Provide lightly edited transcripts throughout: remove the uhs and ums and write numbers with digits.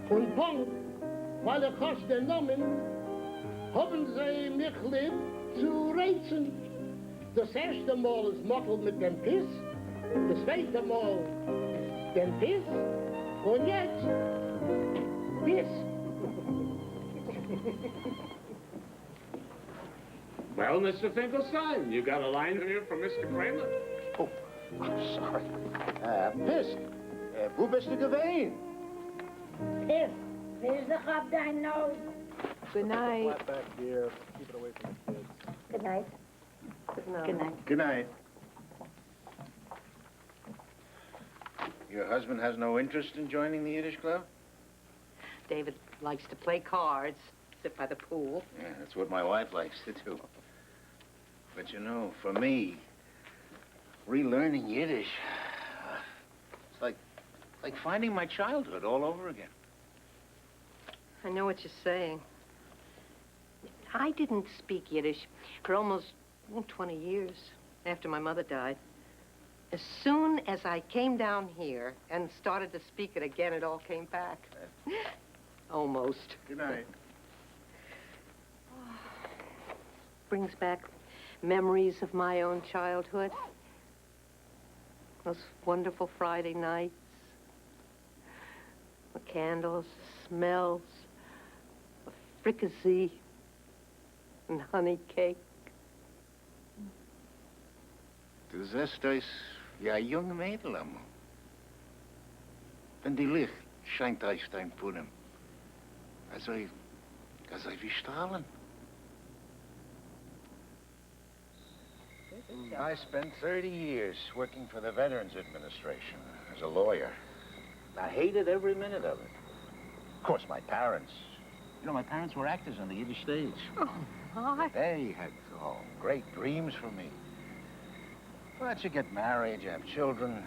Und Punkt, weil den Namen, haben sie mich lieb zu reizen. Das erste Mal ist Mottel mit dem Piss, das zweite Mal den Piss und jetzt Piss. Well, Mr. Finkelstein, you got a line here from Mr. Kramer? Oh, I'm sorry. Piss, wo bist du gewesen? Piss, where's the hop dein nose? Good night. Flat back here. Keep it away from the kids. Good night. Good night. Good night. Good night. Your husband has no interest in joining the Yiddish club? David likes to play cards, sit by the pool. Yeah, that's what my wife likes to do. But you know, for me, relearning Yiddish, it's like finding my childhood all over again. I know what you're saying. I didn't speak Yiddish for almost 20 years after my mother died. As soon as I came down here and started to speak it again, it all came back. Almost. Good night. Brings back memories of my own childhood. Those wonderful Friday nights. The candles, the smells, the fricassee and honey cake. Du siehst euch wie ein junger Mädel am. Wenn die Licht scheint auf dein Punem. Also wie strahlen. I spent 30 years working for the Veterans Administration as a lawyer. I hated every minute of it. Of course, my parents were actors on the Yiddish stage. Oh, my. They had, great dreams for me. But you get married, you have children.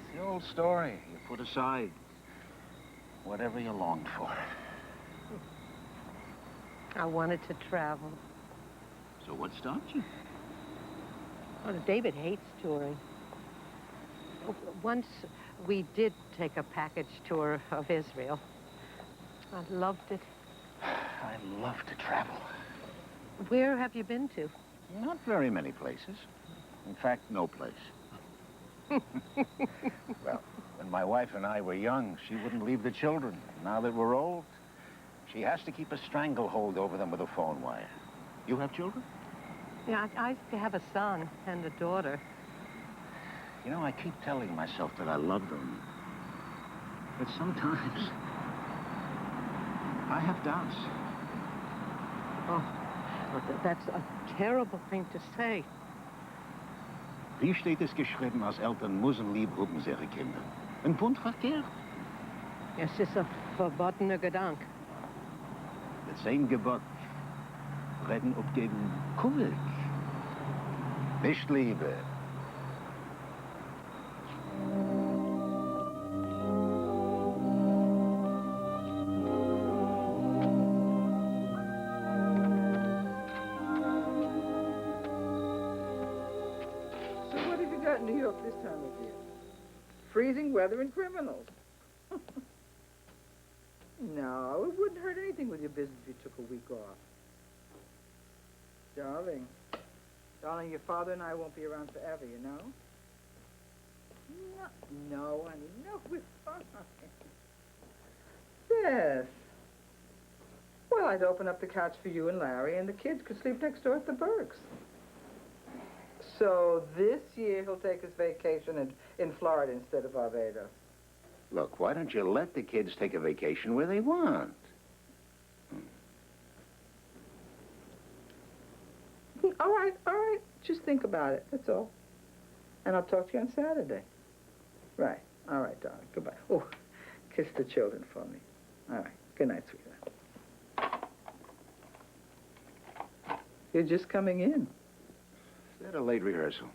It's the old story. You put aside whatever you longed for. I wanted to travel. So what stopped you? Oh, David hates touring. Once we did take a package tour of Israel. I loved it. I love to travel. Where have you been to? Not very many places. In fact, no place. Well, when my wife and I were young, she wouldn't leave the children. Now that we're old, she has to keep a stranglehold over them with a phone wire. You have children? Yeah, I have a son and a daughter. You know, I keep telling myself that I love them. But sometimes I have doubts. Oh, well, that's a terrible thing to say. Wie steht es geschrieben, als Eltern müssen lieb haben ihre Kinder? Ein Pfund verkehrt. Es ist ein verbotener Gedanke. Das same Gebot. Reden abgeben, Kugeln. Nicht Liebe. New York this time of year. Freezing weather and criminals. No, it wouldn't hurt anything with your business if you took a week off. Darling, your father and I won't be around forever, you know? No, honey, no, we're fine. Yes. Well, I'd open up the couch for you and Larry, and the kids could sleep next door at the Bergs. So this year he'll take his vacation in Florida instead of Barbados. Look, why don't you let the kids take a vacation where they want? All right. Just think about it, that's all. And I'll talk to you on Saturday. Right. All right, darling. Goodbye. Oh, kiss the children for me. All right. Good night, sweetheart. You're just coming in. Is that a late rehearsal?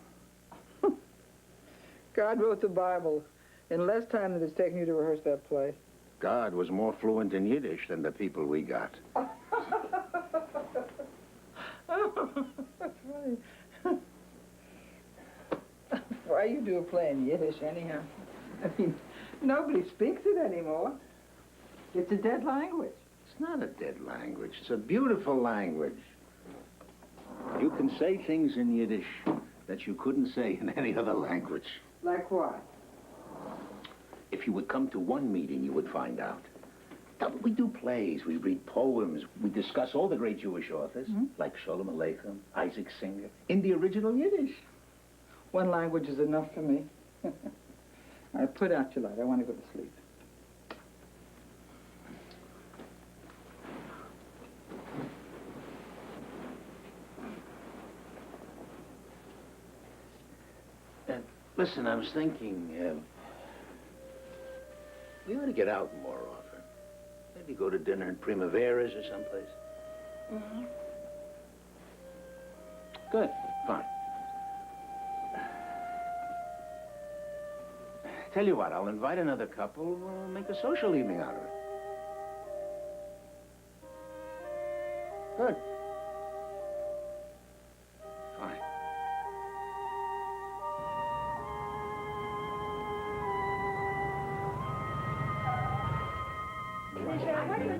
God wrote the Bible in less time than it's taken you to rehearse that play. God was more fluent in Yiddish than the people we got. That's funny. Why you do a play in Yiddish anyhow? I mean, nobody speaks it anymore. It's a dead language. It's not a dead language. It's a beautiful language. You can say things in Yiddish that you couldn't say in any other language. Like what? If you would come to one meeting, you would find out. Now, we do plays, we read poems, we discuss all the great Jewish authors, like Sholem Aleichem, Isaac Singer, in the original Yiddish. One language is enough for me. All right, put out your light. I want to go to sleep. Listen, I was thinking, we ought to get out more often. Maybe go to dinner in Primaveras or someplace. Good, fine. Tell you what, I'll invite another couple, we'll make a social evening out of it. Good. Fine.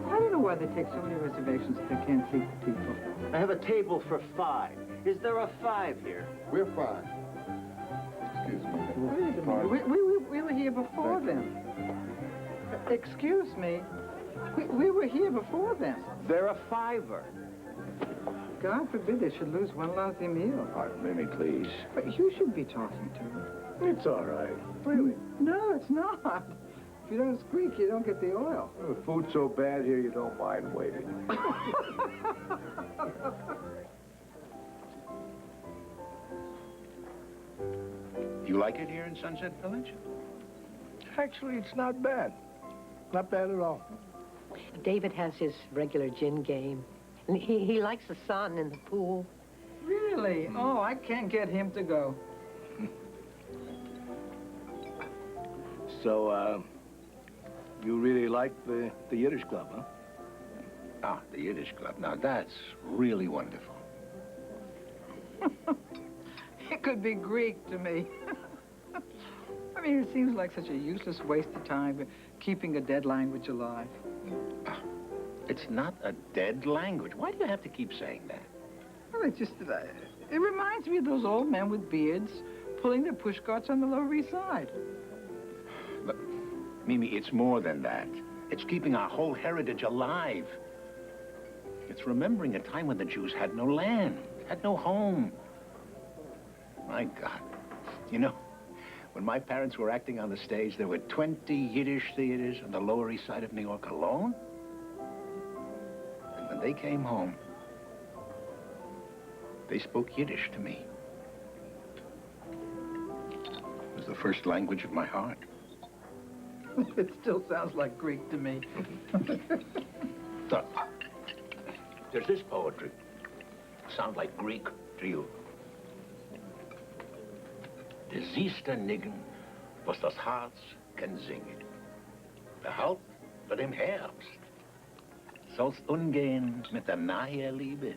I don't know why they take so many reservations if they can't seat the people. I have a table for 5. Is there a 5 here? We're fine. Excuse me. Wait a minute. We were here before them. Excuse me. We were here before them. They're a 5er. God forbid they should lose one lousy meal. Mimi, please. But you should be talking to them. It's all right. Really? No, it's not. If you don't squeak, you don't get the oil. The food's so bad here, you don't mind waiting. You like it here in Sunset Village? Actually, it's not bad. Not bad at all. David has his regular gin game. And he likes the sun and the pool. Really? Oh, I can't get him to go. So, you really like the Yiddish club, huh? Ah, the Yiddish club. Now, that's really wonderful. It could be Greek to me. I mean, it seems like such a useless waste of time keeping a dead language alive. It's not a dead language. Why do you have to keep saying that? Well, it reminds me of those old men with beards pulling their push carts on the Lower East Side. Look, Mimi, it's more than that. It's keeping our whole heritage alive. It's remembering a time when the Jews had no land, had no home. My God. You know, when my parents were acting on the stage, there were 20 Yiddish theaters on the Lower East Side of New York alone. And when they came home, they spoke Yiddish to me. It was the first language of my heart. It still sounds like Greek to me. Look, there's this poetry. Sound like Greek to you. De siehste Niggen, was das Herz kann singen. Behalt bei dem Herbst. Soll's umgehen mit der nahe Liebe.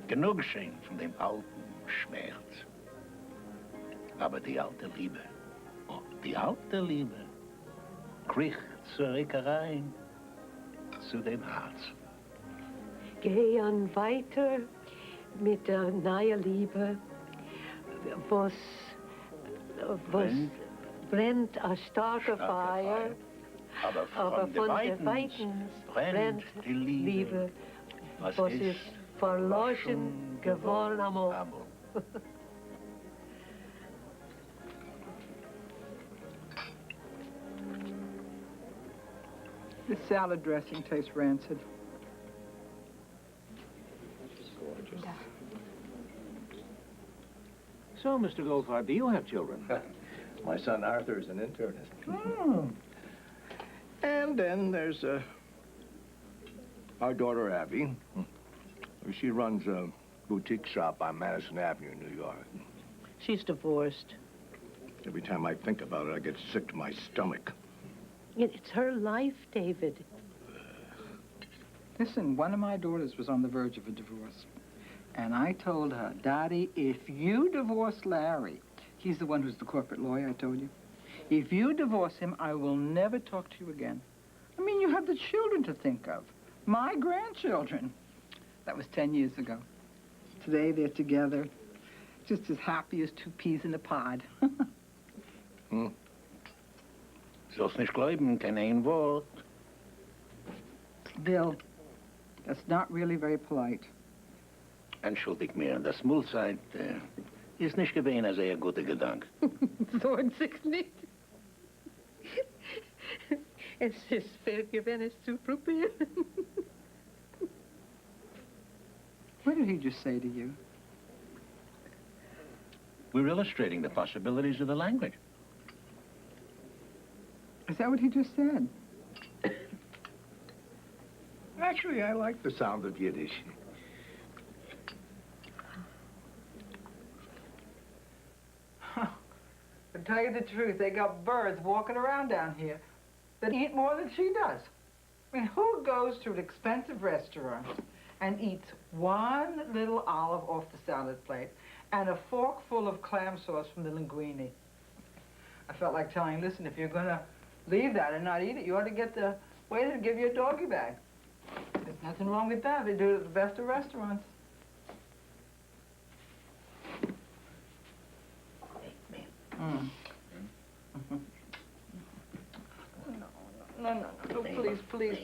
Genug geschehen von dem alten Schmerz. Aber die alte Liebe, oh, die alte Liebe, kriecht zurück herein zu dem Herz. Geh an weiter mit der neuen Liebe, was brennt a starke Feier, Aber aber von von der der Weitens brennt brennt die Liebe, was ist verloschen geworden amor. Amor. This salad dressing tastes rancid. So, Mr. Goldfarb, do you have children? My son Arthur is an internist. Oh. And then there's our daughter Abby. She runs a boutique shop on Madison Avenue in New York. She's divorced. Every time I think about it, I get sick to my stomach. It's her life, David. Listen, one of my daughters was on the verge of a divorce. And I told her, Dottie, if you divorce Larry, he's the one who's the corporate lawyer, I told you. If you divorce him, I will never talk to you again. I mean, you have the children to think of. My grandchildren. That was 10 years ago. Today they're together, just as happy as two peas in a pod. Soll's nicht glauben, kein ein Wort. Bill, that's not really very polite. Entschuldig mir, das Mulzeit ist nicht gewesen ein sehr guter Gedanke. Sorgen sich nicht. Es ist für wenn es zu probieren. What did he just say to you? We're illustrating the possibilities of the language. Is that what he just said? Actually, I like the sound of Yiddish. To tell you the truth, they got birds walking around down here that eat more than she does. I mean, who goes to an expensive restaurant and eats one little olive off the salad plate and a fork full of clam sauce from the linguine? I felt like telling, listen, if you're going to leave that and not eat it, you ought to get the waiter to give you a doggy bag. There's nothing wrong with that. They do it at the best of restaurants. Mm. No,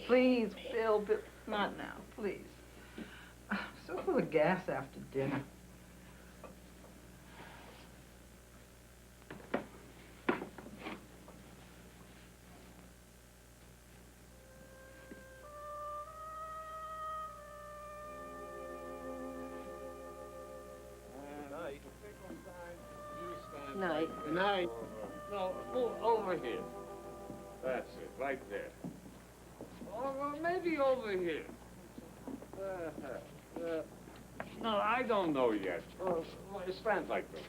please, Bill, not now, please. I'm so full of gas after dinner. Night. Night. No, move over here. That's it, right there. Or well, maybe over here. No, I don't know yet. Stand like this.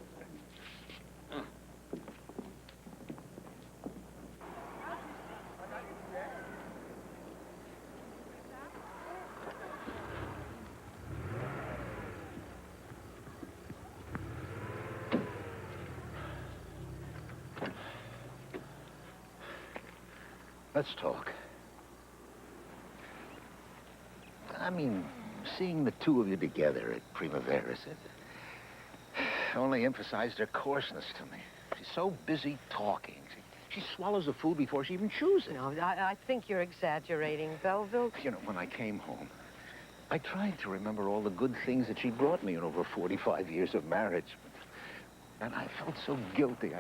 Let's talk. I mean, seeing the two of you together at Primaveras, it only emphasized her coarseness to me. She's so busy talking. She swallows the food before she even chews it. No, I think you're exaggerating, Belleville. You know, when I came home, I tried to remember all the good things that she brought me in over 45 years of marriage. And I felt so guilty.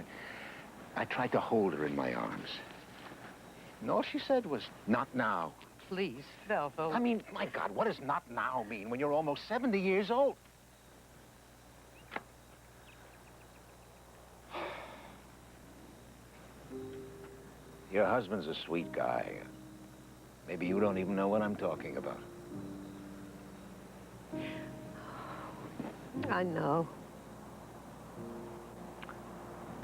I tried to hold her in my arms. And all she said was, not now. Please, Belleville. I mean, my God, what does not now mean when you're almost 70 years old? Your husband's a sweet guy. Maybe you don't even know what I'm talking about. I know.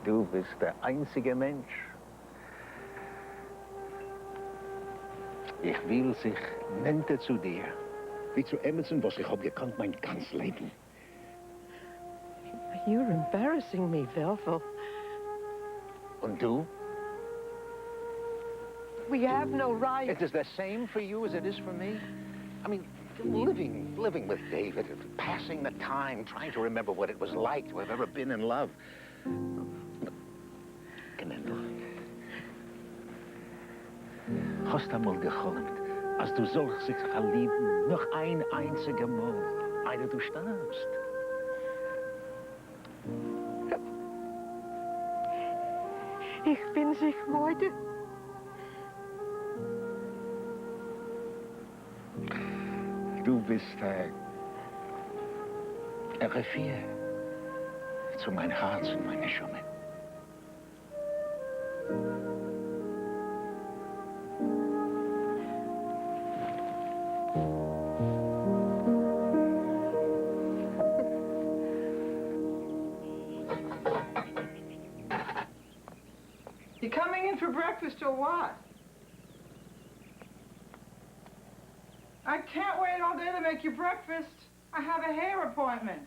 Du bist der einzige Mensch. Ich will sich nennte zu dir, wie zu Emerson, was ich hab gekannt mein ganz Leben. You're embarrassing me, Belleville. Und du? We have no right. It is the same for you as it is for me. I mean, living with David, passing the time, trying to remember what it was like to have ever been in love. Genendel, hast du einmal geträumt, als du sollst sich verlieben, noch ein einziger Mal, ehe du stirbst? Ich bin sich müde. Du bist ein Revier zu mein Herz und meine Schumme. You coming in for breakfast or what? I can't wait all day to make you breakfast. I have a hair appointment.